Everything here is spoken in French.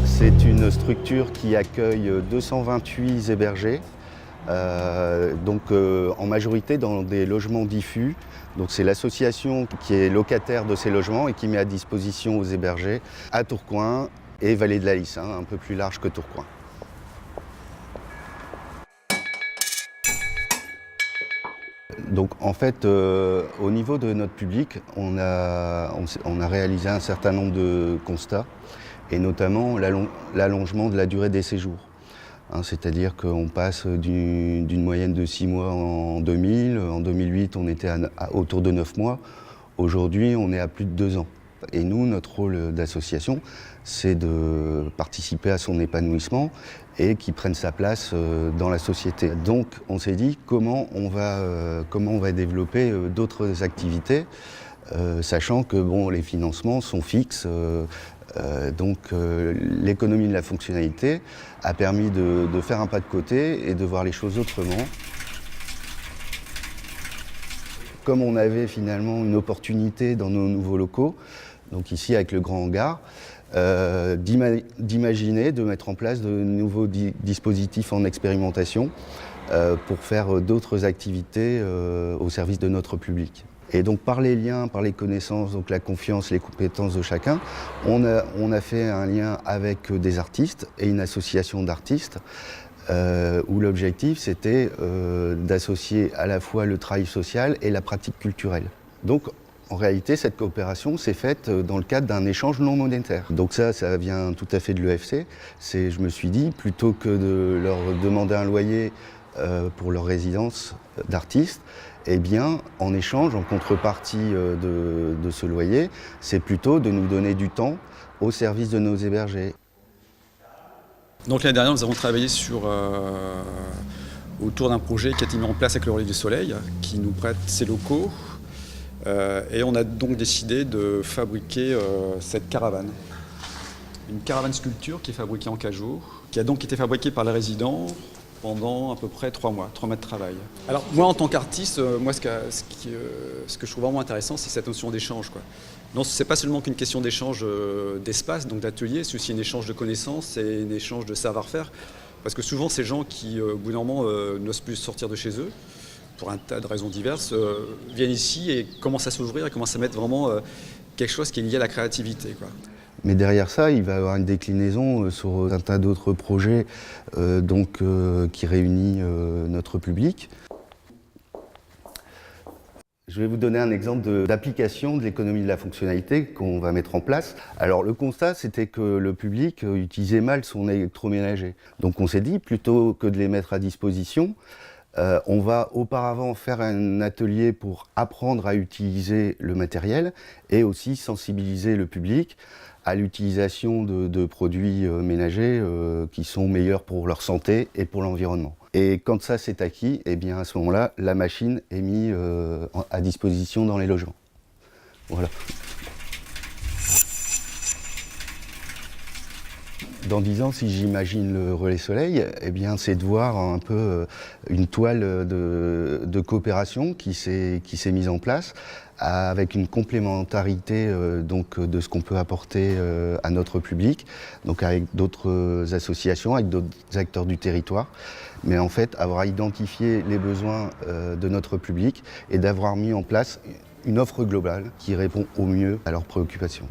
C'est une structure qui accueille 228 hébergés, en majorité dans des logements diffus. Donc c'est l'association qui est locataire de ces logements et qui met à disposition aux hébergés à Tourcoing et Vallée de la Lys, un peu plus large que Tourcoing. Donc en fait, au niveau de notre public, on a réalisé un certain nombre de constats, et notamment l'allongement de la durée des séjours. C'est-à-dire qu'on passe d'une moyenne de 6 mois en 2000, en 2008 on était autour de 9 mois, aujourd'hui on est à plus de 2 ans. Et nous, notre rôle d'association, c'est de participer à son épanouissement et qu'il prenne sa place dans la société. Donc on s'est dit comment on va développer d'autres activités, sachant que les financements sont fixes. L'économie de la fonctionnalité a permis de faire un pas de côté et de voir les choses autrement. Comme on avait finalement une opportunité dans nos nouveaux locaux, donc ici avec le grand hangar, d'imaginer, de mettre en place de nouveaux dispositifs en expérimentation pour faire d'autres activités au service de notre public. Et donc par les liens, par les connaissances, donc la confiance, les compétences de chacun, on a fait un lien avec des artistes et une association d'artistes où l'objectif c'était d'associer à la fois le travail social et la pratique culturelle. Donc en réalité, cette coopération s'est faite dans le cadre d'un échange non monétaire. Donc ça vient tout à fait de l'EFC. Je me suis dit, plutôt que de leur demander un loyer pour leur résidence d'artiste, eh bien, en échange, en contrepartie de ce loyer, c'est plutôt de nous donner du temps au service de nos hébergés. Donc l'année dernière, nous avons travaillé autour d'un projet qui a été mis en place avec le Relais du Soleil, qui nous prête ses locaux. Et on a donc décidé de fabriquer cette caravane. Une caravane sculpture qui est fabriquée en cajou, qui a donc été fabriquée par les résidents pendant à peu près 3 mois, 3 mois de travail. Alors moi en tant qu'artiste, ce que je trouve vraiment intéressant, c'est cette notion d'échange, quoi. Non, ce n'est pas seulement qu'une question d'échange d'espace, donc d'atelier, c'est aussi un échange de connaissances et un échange de savoir-faire. Parce que souvent ces gens qui, au bout d'un moment, n'osent plus sortir de chez eux, pour un tas de raisons diverses, viennent ici et commencent à s'ouvrir et commencent à mettre vraiment quelque chose qui est lié à la créativité, quoi. Mais derrière ça, il va y avoir une déclinaison sur un tas d'autres projets qui réunit notre public. Je vais vous donner un exemple d'application de l'économie de la fonctionnalité qu'on va mettre en place. Alors le constat, c'était que le public utilisait mal son électroménager. Donc on s'est dit, plutôt que de les mettre à disposition, on va auparavant faire un atelier pour apprendre à utiliser le matériel et aussi sensibiliser le public à l'utilisation de produits ménagers qui sont meilleurs pour leur santé et pour l'environnement. Et quand ça c'est acquis, eh bien à ce moment-là, la machine est mise à disposition dans les logements. Voilà. Dans 10 ans, si j'imagine le Relais Soleil, eh bien, c'est de voir un peu une toile de coopération qui s'est mise en place avec une complémentarité de ce qu'on peut apporter à notre public, donc avec d'autres associations, avec d'autres acteurs du territoire, mais en fait avoir identifié les besoins de notre public et d'avoir mis en place une offre globale qui répond au mieux à leurs préoccupations.